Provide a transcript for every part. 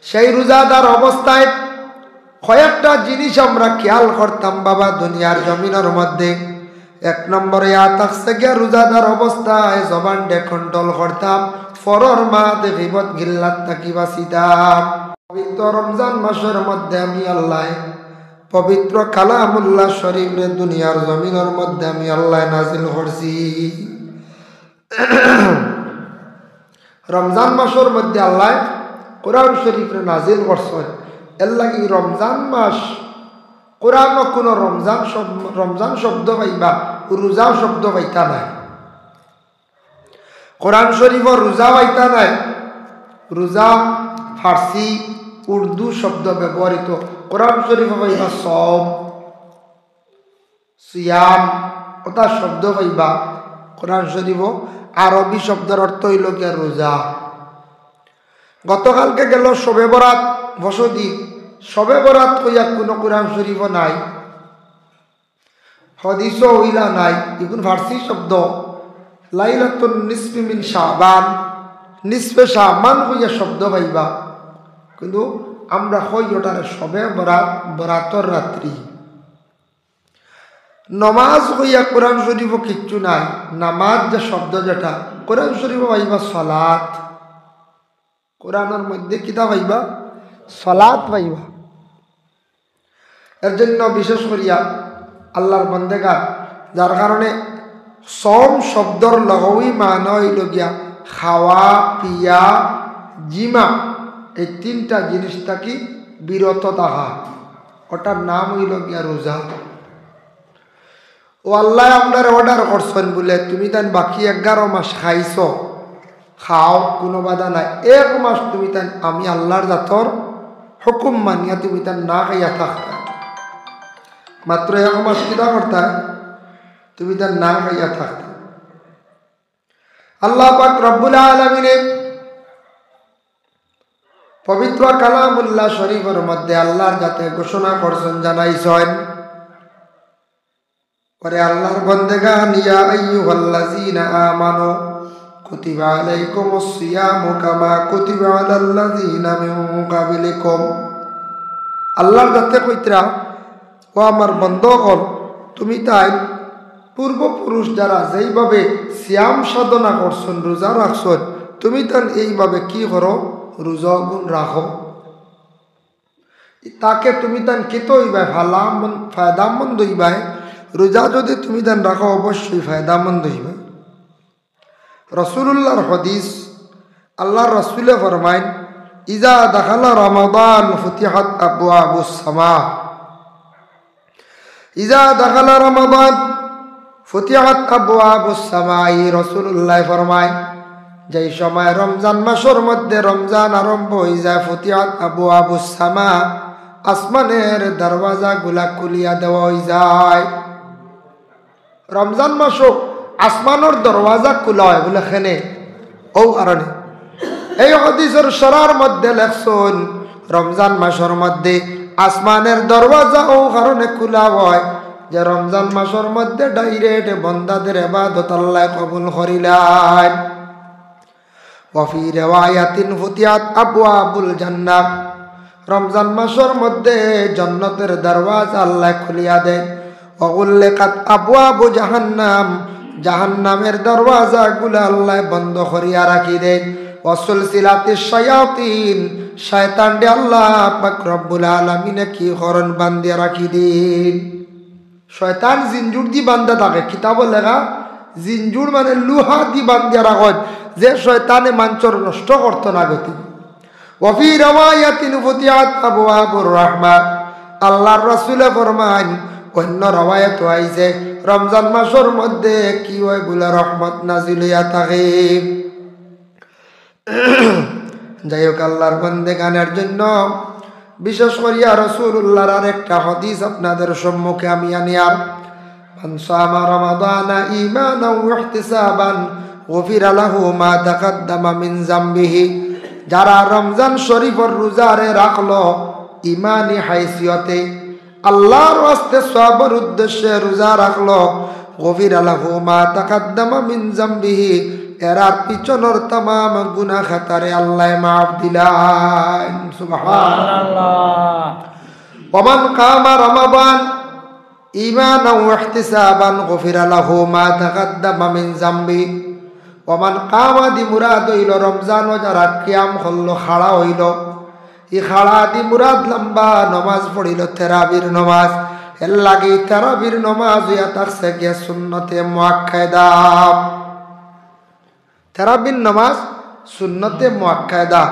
সেই রোজাদার অবস্থায় কয়েকটা জিনিস আমরা খেয়াল করতাম বাবা দুনিয়ার জমিনের মধ্যে। এক নম্বরে থাকছে গিয়া রোজাদার অবস্থায় জবানটা কন্ট্রোল করতাম, ফরর মাতে গীবত গিল্লাত থাকি বাঁচিতাম। পবিত্র রমজান মাসের মধ্যে আমি আল্লাহ পবিত্র কালামুল্লাহ শরীফে দুনিয়ার জমিনের মধ্যে আমি আল্লাহ নাজিল করছি। রমজান মাসের মধ্যে আল্লাহ কোরআন শরীফে নাজিল করছেন। এর লাগি রমজান মাস কোরআন কোনো রমজান শব্দ পাইবা, রোজা শব্দ পাইতা নাই। কোরআন শরীফর রোজা পাইতা নাই। রোজা ফার্সি উর্দু শব্দ ব্যবহৃত, কোরআন শরীফ পাইবা সম সিয়াম ওটা শব্দ পাইবা। কোরআন শরীফ আরবি শব্দের অর্থ হইল গিয়া রোজা। গতকালকে গেল শবে বরাত বসতি, শবে বরাত কইয়া কোনো কোরআন শরীফ নাই, হাদিসও হইলা নাই। এগুলো ফার্সি শব্দ। লাইলাতুন নিসফি মিন শাবান, নিসফে শাবান কইয়া শব্দ পাইবা, কিন্তু আমরা কই ওটারে শবে বরাত, বরাতর রাত্রি। নমাজ কইয়া কোরআন শরীফ কিচ্ছু নাই। নামাজ যে শব্দ যেটা কোরআন শরীফ পাইবা সালাত। কোরআনের মধ্যে কিতা পাইবা? সালাত পাইবা। এর জন্য বিশেষ করিয়া আল্লাহর বন্দেগার, যার কারণে সম শব্দর লগই মানে হইল গিয়া খাওয়া পিয়া জিমা, এই তিনটা জিনিস থাকি বিরত থাকা, ওটার নাম হইল গিয়া রোজা। ও আল্লাহ আপনার অর্ডার করছেন বলে তুমি তাই বাকি 11 মাস খাইছ, খাও, কোনো বাধা নাই। 1 মাস তুমি তাই আমি আল্লাহর জাতর হুকুম মানিয়া তুমি তাই না খাইয়া থাকতা। মাত্র 1 মাস কিনা করতা, তুমি তাই না খাইয়া থাকতা। আল্লাহ পাক রব্বুল আলামিন পবিত্র কালামুল্লাহ শরীফের মধ্যে আল্লাহর যাতে ঘোষণা করছেন, জানাইছেন, পরে আল্লাহর বান্দাগান ইয়া আইয়ুহাল্লাযীনা আমানু কুতিবা আলাইকুমুস সিয়ামু কামা কুতিবা আলাল্লাযীনা মিন ক্বাবলিকুম। আল্লাহর যাতে কইতরা, ও আমার বন্ধগণ, তুমি তাই পূর্বপুরুষ যারা যেইভাবে সিয়াম সাধনা করছেন, রোজা রাখছেন, তুমি তাই এইভাবে কি করো? রোজা গুণ রাখো। তাকে তুমি তাই কিত হইবাই ফায়দামন্দ হইবাই। রোজা যদি তুমি তাই রাখো অবশ্যই ফায়দামন্দ হইবে। রাসূলুল্লাহর হাদিস, আল্লাহর রাসূলে ফরমাইন, ইজা দাখালা রমাদান ফুতিহাত আবওয়াবুস সামা। ইজা দাখালা রমাদান ফুতিহাত আবওয়াবুস সামা। রাসূলুল্লাহ ফরমায়, যেই সময় রমজান মাসের মধ্যে রমজান আরম্ভ হয়ে যায়, ফুতিহাত আবওয়াবুস সামা, আসমানের দরওয়াজা গুলা খুলিয়া দেওয়া হয়ে যায়। রমজান মাসও আসমানের দরওয়াজা খোলা হয় বলে খেনে ও কারণে এই হাদিসের সরার মধ্যে লেখছেন, রমজান মাসের মধ্যে আসমানের দরওয়াজা ও কারণে খোলা হয় যে রমজান মাসের মধ্যে ডাইরেক্ট বন্দাদের ইবাদত আল্লাহ কবুল করিলেন। ওয়াফি রিওয়ায়াতিন ফুতিহাত আবওয়াবুল জান্নাহ। রমজান মাসের মধ্যে জান্নাতের দরওয়াজা আল্লাহ খুলিয়া দেন। ওয়াগুল্লিকাত আবওয়াবু জাহান্নাম। জাহান্নামের দরওয়াজা গুলা আল্লাহ বন্ধ করিয়া রাখি দেন। ওয়াসুলসিলাতিশ শায়াতিন। শয়তানকে আল্লাহ পাক রব্বুল আলামিন কি করেন? বান্ধিয়া রাখি দেন। শয়তান জিনজুর দি বান্ধা থাকে, কিতাব লেখা জিনজুর মানে লুহা দি বান্ধিয়া রাখেন, যে শয়তানে মাঞ্চর নষ্ট করত না গতি। ওয়াফি রিওয়ায়াতিন ফুতিহাত আবওয়াবুর রাহমাহ। আল্লাহর রাসূলে ফরমান, অন্য রিওয়ায়াত আইছে রমজান মাসের মধ্যে কি হয় বলে রহমত নাজিল হইয়া থাকে। যাই হোক, আল্লাহর বান্দাগানের জন্য বিশেষ করিয়া রাসূলুল্লাহর আরেকটা হাদিস আপনাদের সম্মুখে আমি আনিয়ার। মান সামা রমাদানা ঈমানান ওয়া ইহতিসাবান গুফিরা লাহু মা তাকাদ্দামা মিন যামবিহি। যারা রমজান শরীফের রোজারে রাখলো ইমানি হাইসিয়তে, আল্লাহর ওয়াস্তে সওয়াবের উদ্দেশ্যে রোজা রাখলো, গুফিরা লাহু মা তাকাদ্দামা মিন যামবিহি, এরার পিছনের तमाम গুনাহ খাতারে আল্লাহ মাফ দিলেন। সুবহানাল্লাহ। ওমান কামা রমাদান ঈমানান ওয়া ইহতিসাবান গুফিরা লাহু মা তাকাদ্দামা মিন যামবি। ওমান কামা দি মুরাদ হইল রমজান যারা কিয়াম করলো, খাড়া হইল, ই খাড়া দি মুরাদ লম্বা নমাজ পড়িল, তেরাবির নমাজ। এর লাগি তেরাবির নমাজ হইয়া থাকছে গিয়া সুন্নতে মুআক্কাদা। তেরাবির নমাজ সুন্নতে মুআক্কাদা।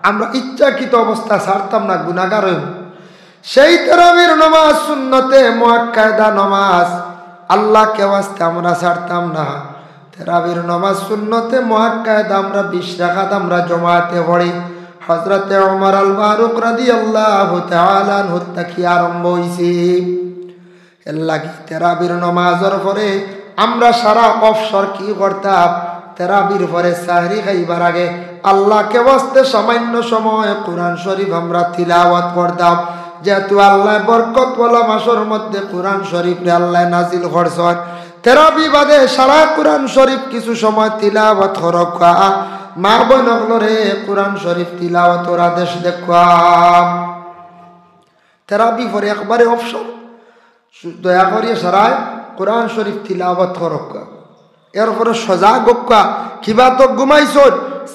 আমরা ইচ্ছাকৃত অবস্থা ছাড়তাম না, গুনাহগার হইব। সেই তেরাবির নমাজ সুন্নতে মুআক্কাদা নমাজ, আল্লাহকে ওয়াস্তে আমরা ছাড়তাম না। তেরাবির নমাজ সুন্নতে মুআক্কাদা আমরা 20 রাকাত আমরা জমাতে পড়ি। হযরতে ওমর আল ফারুক রাদিয়াল্লাহু তাআলা আনহু থেকে আরম্ভ হইছে। এর লাগি তেরাবির নমাজের পরে আমরা সারা অবসর কি করতাম? তেরাবির পরে সাহরি খাইবার আগে আল্লাহকে ওয়াস্তে সামান্য সময় কোরআন শরীফ আমরা তিলাওয়াত করতাম। যেহেতু আল্লাহ বরকতওয়ালা মাসের মধ্যে কোরআন শরীফ আল্লাহ নাজিল করছেন, তেরাবি বাদে সারা কোরআন শরীফ কিছু সময় তিলাওয়াত করকা। মা বোনগুলোরে কোরআন শরীফ তিলাওয়াতের আদেশ দেখুয়াম। তেরাবি পরে একবারে অবসর, দয়া করিয়া সারায় কোরআন শরীফ তিলাওয়াত করকা। এরপরে সজাগ হক্কা, কিবা তো ঘুমাইছ,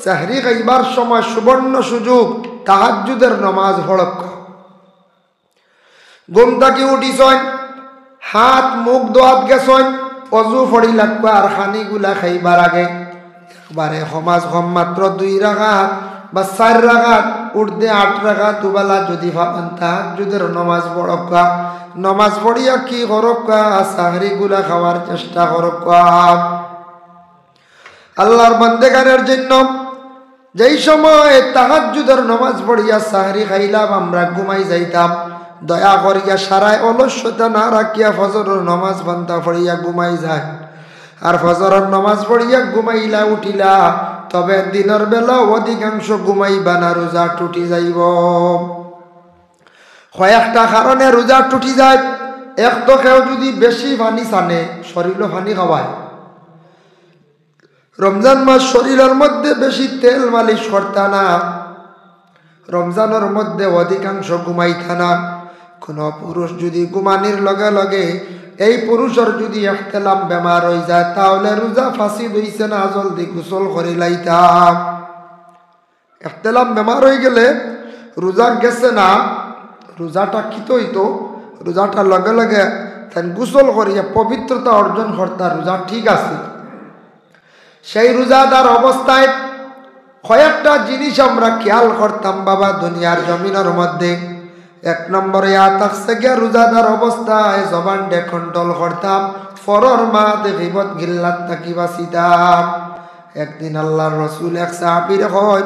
সাহরি খাইবার সময় সুবর্ণ সুযোগ, তাহাজ্জুদের নমাজ পড়ক্কা। ঘুম থাকি উঠিছন, হাত মুখ দোয়াত গেছন, অজু ফড়ি লাগবা। আর খানিগুলা খাইবার আগে একবারে সমাজ কম মাত্র 2 রাকাত বা 4 রাকাত, উর্দে 8 রাকাত উবালা যদি ভাবেন তাহাজ্জুদের নমাজ পড়ক্কা। নমাজ পড়িয়া কি করক্কা? সাহরি গুলা খাওয়ার চেষ্টা করক্কা। আল্লাহর বান্দেগানের জন্য যেই সময় তাহাজ্জুদের নমাজ পড়িয়া সাহরি খাইলাম, আমরা ঘুমাই যাইতাম, দয়া করিয়া সারায় অলস্যতা না রাখিয়া ফজরের নমাজ বান্দা পড়িয়া ঘুমাই যায়। আর ফজরের নমাজ পড়িয়া ঘুমাইলা উঠিলা, তবে দিনের বেলা অধিকাংশ ঘুমাইবা না, রোজা টুটি যাইব। কয়েকটা কারণে রোজা টুটি যায়। এক তো কেউ যদি বেশি পানি চানে, শরীরও পানি খাওয়ায়। রমজান মাস শরীরের মধ্যে বেশি তেল মালিশ করতা না, রমজানের মধ্যে অধিকাংশ ঘুমাইতা না। কোন পুরুষ যদি ঘুমানির লগে লগে এই পুরুষের যদি ইহতিলাম বেমার হয়ে যায়, তাহলে রোজা ফাঁসি হইছে না, জলদি গোসল করে লাইতাম। ইহতিলাম বেমার হয়ে গেলে রোজা গেছে না, রোজাটা কিত হইতো, রোজাটা লগে লগে তাই গোসল করিয়া পবিত্রতা অর্জন করতা, রোজা ঠিক আছে। সেই রোজাদার অবস্থায় কয়েকটা জিনিস আমরা খেয়াল করতাম বাবা দুনিয়ার জমিনের মধ্যে। 1 নম্বরে থাকছে গিয়া রোজাদার অবস্থায় জবানটা কন্ট্রোল করতাম, ফরর মাতে গীবত গিল্লাত থাকি বাঁচিতাম। একদিন আল্লাহর রাসূল এক সাহাবীর কয়,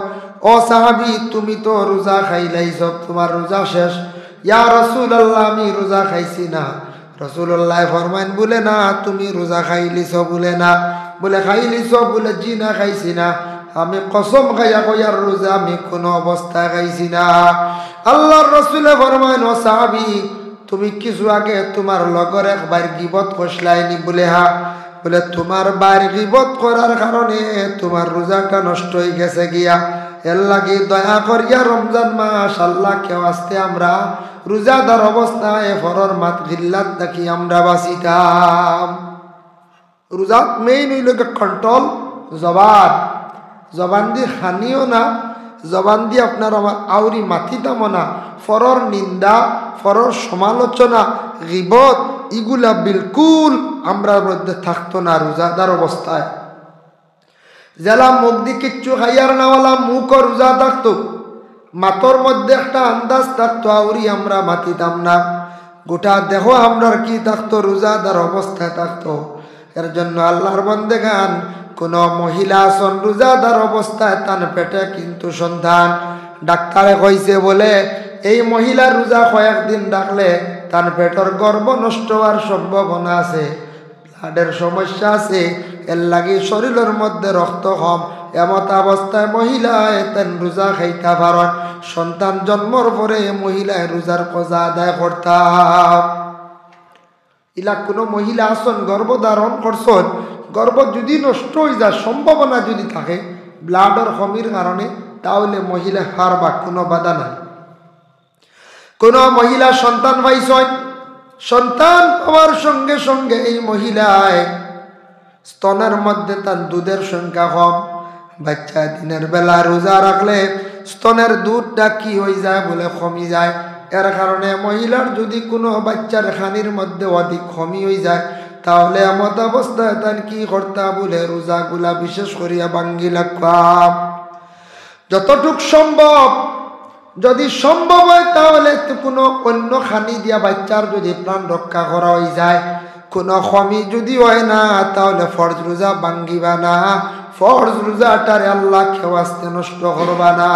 ও সাহাবী, তুমি তো রোজা খাইলাইছ, তোমার রোজা শেষ। ইয়া রাসূলুল্লাহ, আমি রোজা খাইছি না। রাসূলুল্লাহ ফরমাইন, বলে না তুমি রোজা খাইলিছ, বলে না, বলে খাইলিছ, বলে জি না খাইছি না। আমি কসম খাইয়া কইয়ার রোজা আমি কোন অবস্থা খাইছি না। আল্লাহর রাসূলে ফরমাইন, ও সাহাবী, তুমি কিছু আগে তোমার লগর একবার গীবত কষলাইনি, বলে হা, বলে তোমার বার গীবত করার কারণে তোমার রোজাটা নষ্ট হয়ে গেছে গিয়া। এর লাগি দয়া করিয়া রমজান মাস আল্লাহকে ওয়াস্তে আমরা রোজাদার অবস্থায় ফরর মাত গিল্লাত দেখি আমরা বাঁচিতাম। রোজাত মেইন হইল কন্ট্রোল জবান। জবান দিয়ে হানিও না, জবান দিয়ে আপনার আমার আউরি মাথিতামও না। ফরর নিন্দা, ফরর সমালোচনা, গীবত, এগুলা বিলকুল আমরা মধ্যে থাকতো না রোজাদার অবস্থায়। জেলা মুখ দিয়ে কিচ্ছু খাইয়ার নাওয়ালা মুখও রোজা থাকতো, মাতর মধ্যে একটা আন্দাজ থাকতো, আউরি আমরা মাতিতাম না। গোটা দেহ আমরার কি থাকতো? রোজাদার অবস্থায় থাকতো। এর জন্য আল্লাহর বান্দেগান, কোন মহিলা আসন রোজাদার অবস্থায় তার পেটে কিন্তু সন্তান, ডাক্তারে কইছে বলে এই মহিলার রোজা কয়েকদিন রাখলে তার পেটের গর্ভ নষ্ট হওয়ার সম্ভাবনা আছে, ব্লাডের সমস্যা আছে, এর লাগি শরীরের মধ্যে রক্ত কম। এমত অবস্থায় মহিলায় তেন রোজা খাইতে পারেন। সন্তান জন্মর পরে মহিলায় রোজার কজা আদায় করতাম। ইলা কোনো মহিলা আসন গর্ভধারণ করছেন, গর্ভ যদি নষ্ট হয়ে যায়, সম্ভাবনা যদি থাকে ব্লাডের কমির কারণে, তাহলে মহিলা হারবা, কোনো বাধা নাই। কোন মহিলা সন্তান পাইছেন, সন্তান পাওয়ার সঙ্গে সঙ্গে এই মহিলায় স্তনের মধ্যে তার দুধের সংখ্যা কম। বাচ্চা দিনের বেলা রোজা রাখলে স্তনের দুধটা কি হয়ে যায় বলে কমে যায়। এর কারণে মহিলার যদি কোনো বাচ্চার খানির মধ্যে অধিক কমি হয়ে যায় তাহলে এমত অবস্থায় তার কি করতে বলে রোজাগুলা বিশেষ করিয়া ভাঙ্গি রাখবাম। যতটুক সম্ভব, যদি সম্ভব হয় তাহলে কোনো অন্য খানি দিয়া বাচ্চার যদি প্রাণ রক্ষা করা হয়ে যায়, কোনো কমি যদি হয় না তাহলে ফরজ রোজা ভাঙ্গিবা না, ফরজ রোজাটারে আল্লাহ খেওয়াস্তে নষ্ট করবা না।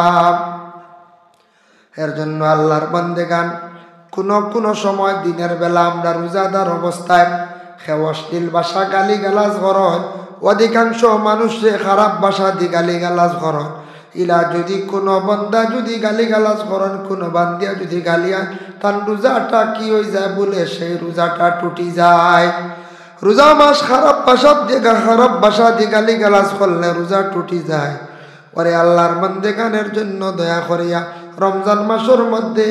এর জন্য আল্লাহর বান্দেগান কোনো সময় দিনের বেলা আমরা রোজাদার অবস্থায় খেওয়াশলীল ভাষা গালি গালাজ করেন, অধিকাংশ মানুষে খারাপ ভাষা দি গালি গালাজ করেন। ইলা যদি কোনো বন্দা যদি গালি গালাজ করেন, কোনো বান্দিয়া যদি গালিয়া, তার রোজাটা কি হয়ে যায় বলে সেই রোজাটা টুটি যায়। রোজা মাস খারাপ ভাষা দিয়ে গালি গালাজ করলে রোজা টুটি যায়। ওরে আল্লাহর বান্দেগানের জন্য দয়া করিয়া রমজান মাসের মধ্যে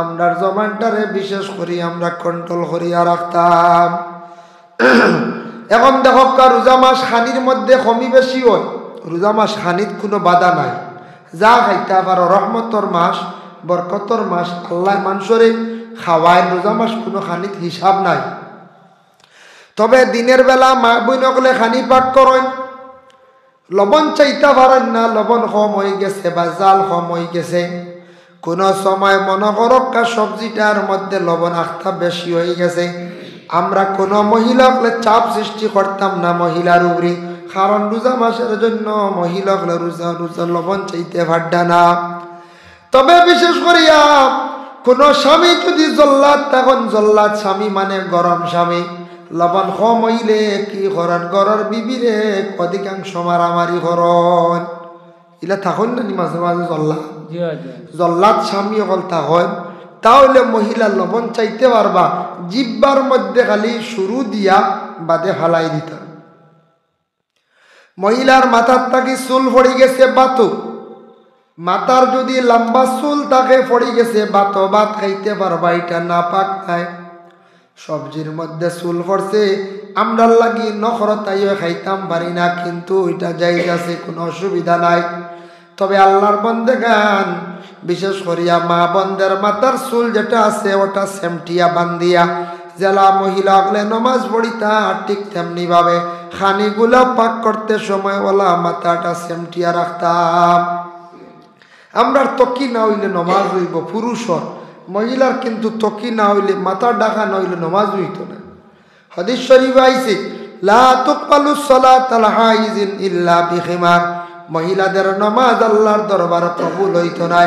আমরার জবানটারে বিশেষ করি আমরা কন্ট্রোল করিয়া রাখতাম। এখন দেখো রোজা মাস খানির মধ্যে কমি বেশি হয়, রোজা মাস খানিত কোনো বাধা নাই, যা খাইতে পারো। রহমতর মাস, বরকতর মাস, আল্লাহ মানুষরে খাওয়ায়, রোজা মাস কোনো খানিত হিসাব নাই। তবে দিনের বেলা মা বইন গলে খানি পাক করেন, লবণ চাইতে পারেন না, লবণ কম হয়ে গেছে বা জাল কম হয়ে গেছে। কোনো সময় মনে করক্কা সবজিটার মধ্যে লবণ আখতা বেশি হয়ে গেছে, আমরা কোনো মহিলাকে চাপ সৃষ্টি করতাম না মহিলার উপরে, কারণ রোজা মাসের জন্য মহিলাকে রোজা লবণ চাইতে পারডা না। তবে বিশেষ করিয়া কোনো স্বামী যদি জল্লাদ, তখন জল্লাদ স্বামী মানে গরম স্বামী, লবণ কম হইলে কি করেন ঘরের বিবিরে অধিকাংশ মারামারি করেন। ইলা থাকুন না মাঝে মাঝে জল্লাদ স্বামী অকল থাকেন, তাহলে মহিলা লবণ চাইতে পারবা, জিব্বার মধ্যে খালি শুরু দিয়া বাদে হালাই দিতা। মহিলার মাথার থাকি চুল পড়ে গেছে বাতু, মাথার যদি লম্বা চুল তাকে পড়ে গেছে বাতো, ভাত খাইতে পারবা, এটা না পাক নাই। সবজির মধ্যে চুল পড়ছে, আমরা লাগি নখরতাইও খাইতাম পারি না, কিন্তু এটা জায়েজ আছে, কোনো অসুবিধা নাই। তবে আল্লাহর বান্দেগান বিশেষ করিয়া মা বন্দের মাথার চুল যেটা আছে ওটা সেমটিয়া বান্দিয়া জেলা মহিলা হলে নমাজ পড়িতা, ঠিক তেমনি ভাবে খানিগুলা পাক করতে সময় ওলা মাথাটা সেমটিয়া রাখতাম। আমরা তকি না হইলে নমাজ হইব পুরুষর, মহিলার কিন্তু তকি না হইলে মাথা ডাকা না হইলে নমাজ হইত না। হাদিস শরীফ আইছে লা তুকবালু সালাতুল হাইজিন ইল্লা বিখিমার, মহিলাদের নামাজ আল্লাহর দরবারে কবুল হইত না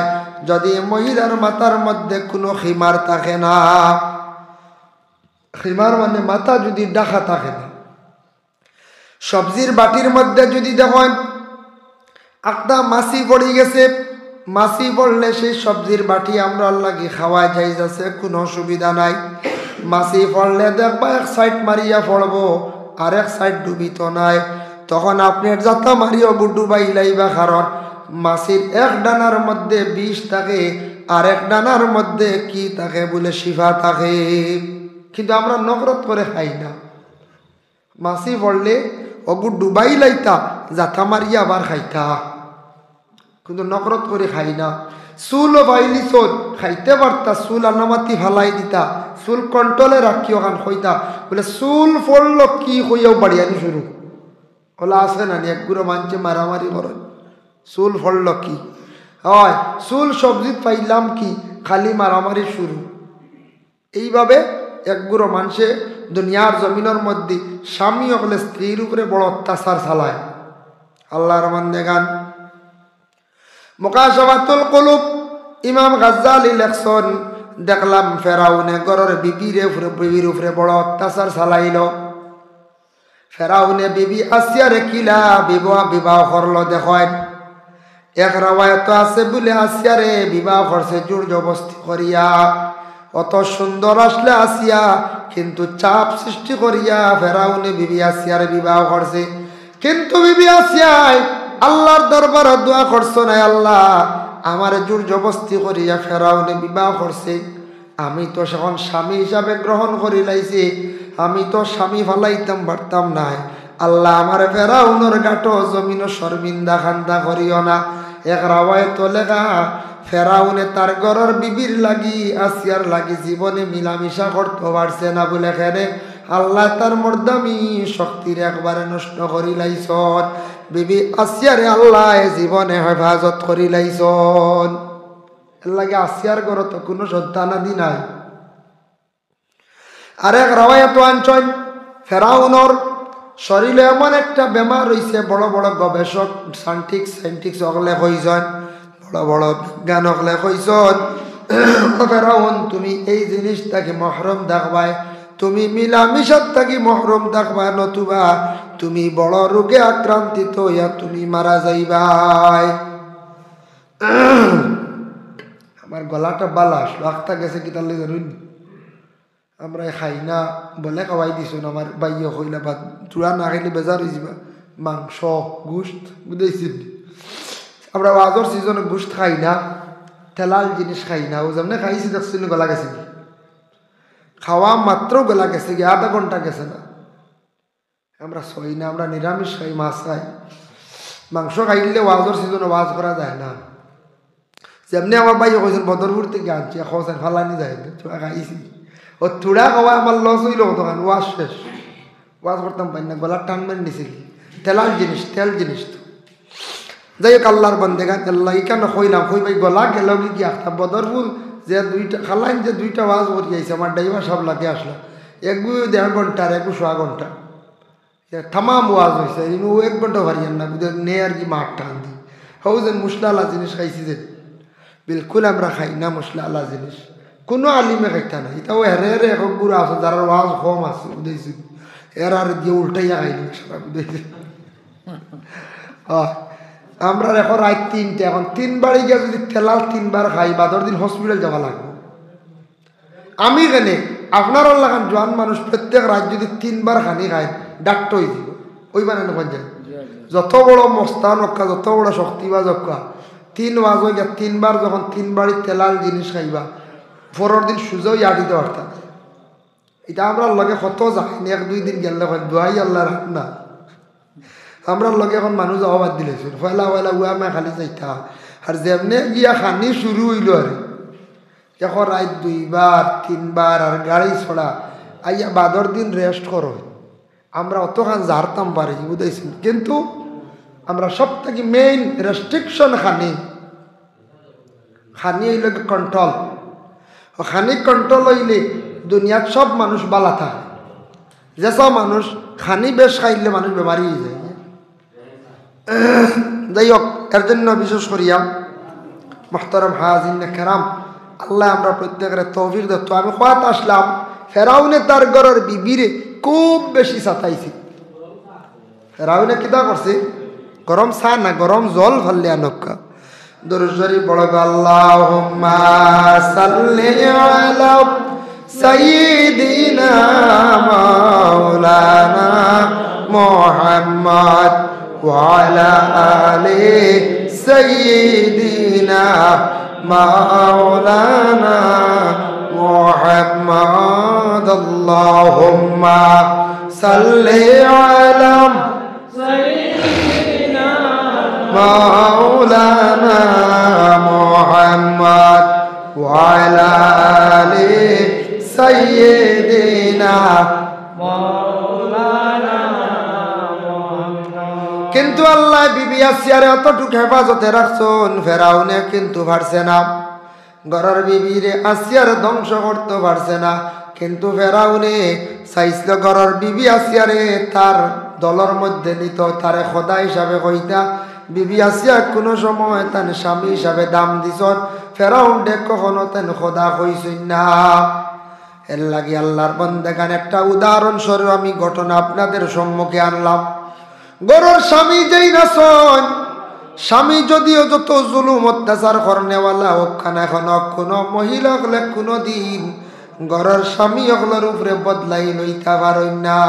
যদি মহিলার মাথার মধ্যে কোনো খিমার থাকে না। খিমার মানে মাথা যদি ডাকা থাকে না। সবজির বাটির মধ্যে যদি দেখেন একটা মাছি পড়ে গেছে, মাছি পড়লে সেই সবজির বাটি আমরা লাগি খাওয়া যাইজ আছে, কোনো অসুবিধা নাই। মাছি পড়লে দেখবা এক সাইড মারিয়া পড়বো আর এক সাইড ডুবিত নাই, তখন আপনি যাতা মারিও ডুবাই লাইবা, কারণ মাছির এক ডানার মধ্যে বিষ থাকে আর এক ডানার মধ্যে কি থাকে বলে শিফা থাকে। কিন্তু আমরা নকরত করে খাই না, মাছি পড়লে অবু ডুবাই লাইতা যাতা মারিয়া আবার খাইতা, কিন্তু নকরত করে খাই না। চুলও বাইলি চোল খাইতে পারতা, চুল আনামাতি ফালাই দিতা, চুল কন্ট্রোলে রাখিও কান হইতা বলে চুল পড়ল কি হইয়াও বাড়িয়ানি শুরু ওলা আছে না একগুলো মানছে মারামারি করেন, চুল পড়ল কি হয়, চুল সবজিত পাইলাম কি, খালি মারামারি শুরু। এইভাবে একগুলো মানুষে দুনিয়ার জমিনের মধ্যে স্বামী হলে স্ত্রীর উপরে বড় অত্যাচার চালায়। আল্লাহর বান্দেগান মুকাশাফাতুল কুলুব ইমাম গাজ্জালি লেখছেন, দেখলাম ফেরাউনে ঘরের বিবির উপরে বড় অত্যাচার চালাইল। ফেরাউনে বিবি আসিয়ারে কিলা বিবাহ করলো দেখেন। এক রাওয়ায়াত আছে বলে আসিয়ারে বিবাহ করছে জোর জবরদস্তি করিয়া, অত সুন্দর আসলে আসিয়া কিন্তু চাপ সৃষ্টি করিয়া ফেরাউনে বিবি আসিয়ারে বিবাহ করছে। কিন্তু বিবি আসিয়ায় আল্লাহর দরবারে দোয়া করছো না, আল্লাহ আমার জোর জবস্তি করিয়া ফেরাউনে বিবাহ করছে। আমি তো সেখন স্বামী হিসাবে গ্রহণ করি লাইছি, আমি তো স্বামী ফালাইতাম পারতাম না। আল্লাহ আমার ফেরাউনের গাটো জমিন শর্মিন্দা খান্দা করিও না। এক রাওয়ায় তো লেখা ফেরাউনে তার ঘরের বিবির লাগি আসিয়ার লাগি জীবনে মিলামিশা করতে পারছে না বলে খেনে আল্লাহ তার মর্দামি শক্তির একবারে নষ্ট করি লাইছন। বিবি আসিয়ারে আল্লাহ জীবনে হেফাজত করি লাইছন। এর লাগে আসিয়ার ঘরে তো কোনো সন্তানাদি নাই। আরেক রাওয়ায়াত আনছেন ফেরাউনর শরীরে এমন একটা বেমার হইছে, বড় বড় গবেষক সাইন্টিস্ট অগলে কইছেন, বড় বড় বিজ্ঞান অগলে কইছেন ফেরাউন তুমি এই জিনিসটাকে মহরম দেখবাই, তুমি মিলামিশার থাকি মহরম দেখবা, নতুবা তুমি বড় রোগে আক্রান্তিত হইয়া তুমি মারা যাইবাই। আমার গলাটা বালা আসলো, আখতা গেছে কি তাহলে জানুন আমরা খাই না বলে খাওয়াই দিছো আমার বাইয়া কইলা বা চূড়া না খাইলে বেজার হয়ে যাবা, মাংস গোস্ত বুঝেছি। আমরা ওয়াজর সিজনে গোস্ত খাই না, তেলাল জিনিস খাই না, ও যেমন খাইছি দেখছি গলা গেছে কি, খাওয়া মাত্র গলা গেছে কি, আধা ঘন্টা গেছে না। আমরা সই না, আমরা নিরামিষ খাই, মাছ খাই। মাংস খাইলে ওয়াজর সিজনে ওয়াজ করা যায় না। যেমনি আমার বাইয়া কইছেন বদরপুর থেকে আনছি খোঁজেন ফালানি যায় খাইছি, ও থুড়া খাওয়া আমার লস হইল তখন ওয়াজ শেষ, ওয়াজ করতাম পাই না, গলার টান মেন দিছে কি তেলাল জিনিস, তেল জিনিস তো। যাই হোক আল্লাহর বন্দেগান আল্লাহ কেন কইলাম কই ভাই গলা গেল কি একটা বদরপুর যে দুইটা খালাইন যে দুইটা ওয়াজ করি আইছে আমার ড্রাইভার সব লাগে আসলো, এক 1.5 ঘন্টার 21 ঘন্টা তামাম ওয়াজ হয়েছে, ও 1 ঘন্টা ভারিয়েন না নে আর কি মাঠ টান দি হও যে মশলা আলা জিনিস খাইছি যে বিলকুল আমরা খাই না মশলা আলা জিনিস, কোনো আলিমে খাইতা না। এটাও হেরে হেরে এখন গুড়া আছে যারা ওয়াজ কম আছে বুঝেছি, এর আর দিয়ে উল্টাইয়া খাইনি সারা বুঝেছি। আমরা এখন রাত 3টে, এখন 3 বারে গিয়ে যদি তেলাল 3 বার খাই বাদর দিন হসপিটাল যাওয়া লাগবে। আমি কেনে আপনার লাগান জোয়ান মানুষ প্রত্যেক রাত যদি 3 বার খানি খায় ডাক্তার হয়ে দিব ওই বানানো যায়। যত বড় মস্তান অক্কা, যত বড় শক্তিবাজ অক্কা, 3 ওয়াজ হয়ে গিয়া 3 বার যখন 3 বারই তেলাল জিনিস খাইবা পরের দিন সুযোগ ইয়া দিতে পারতাম। এটা আমরা লগে কত যাইনি, 1-2 দিন গেলে দোয়াই আল্লাহ রাখ না। আমরা লগে এখন মানুষ অবাদ দিলেছিল ফয়লা ফয়লা উয়া মা খালি যাইতা, আর যেমনি গিয়া খানি শুরু হইল আর এখন রাত 2 বার 3 বার আর গাড়ি ছড়া আইয়া বাদর দিন রেস্ট করো। আমরা অতখান জারতাম পারি বুঝাইছি, কিন্তু আমরা সব থেকে মেইন রেস্ট্রিকশন খানি হইল কন্ট্রোল। খানি কন্ট্রোল হইলে দুনিয়ার সব মানুষ বালা থাকে। যেসব মানুষ খানি বেশ খাইলে মানুষ বেমারি হয়ে যায়। যাই হোক এর জন্য বিশেষ করিয়া মুহতারাম হাজিন কেরাম আল্লাহ আমরা প্রত্যেকের তৌফিক দত্ত। আমি কোয়াত আসলাম ফেরাউনে তার ঘরের বিবিরে খুব বেশি সাতাইছি। ফেরাউনে কিতা করছে, গরম চা না গরম জল ফাললে আনক্কা দরুদ শরীফ বড় আল্লাহুম্মা সাল্লি আলা সাইয়্যিদিনা মাওলানা মুহাম্মদ ওয়া আলা আলি সাইয়্যিদিনা মাওলানা মুহাম্মদ আল্লাহুম্মা সাল্লি আলা সাইয়্যিদিনা মাওলানা মুহাম্মদ ওয়া আলা আলি সাইয়্যিদিনা মাওলানা মুহাম্মদ। কিন্তু আল্লাহ বিবি আসিয়ারে অতটুকু হেফাজতে রাখছেন, ফেরাউনে কিন্তু পারছে না ঘরের বিবিরে আসিয়ার ধ্বংস করতে পারছে না। কিন্তু ফেরাউনে চাইছিল ঘরের বিবি আসিয়ারে তার দলের মধ্যে নিত, তারে খোদা হিসাবে কইতা। বিবি আসিয়া কোনো সময় তার স্বামী হিসাবে দাম দিছন, ফেরাউন ডে কখনো তেন খোদা কইছেন না। এর লাগে আল্লাহর বান্দাগান একটা উদাহরণস্বরূপ আমি ঘটনা আপনাদের সম্মুখে আনলাম। গরুর স্বামী যেই নাচন, স্বামী যদিও যত জুলুম অত্যাচার করনেওয়ালা হোক না এখন কোনো মহিলা হলে কোনো দিন গরুর স্বামী হকলের উপরে বদলাই লইতে পারেন না।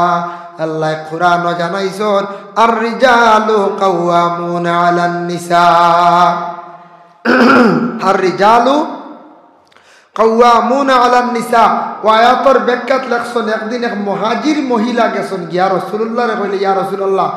আল্লাহ কুরআন জানাইছেন আর রিজালু কাওয়ামুনা আলান নিসা, আর রিজালু কাওয়ামুনা আলান নিসা ও আয়াতর ব্যাখ্যাত লেখছেন একদিন এক মুহাজির মহিলা গেছেন গিয়া রাসূলুল্লাহরে কইলে ইয়া রাসূলুল্লাহ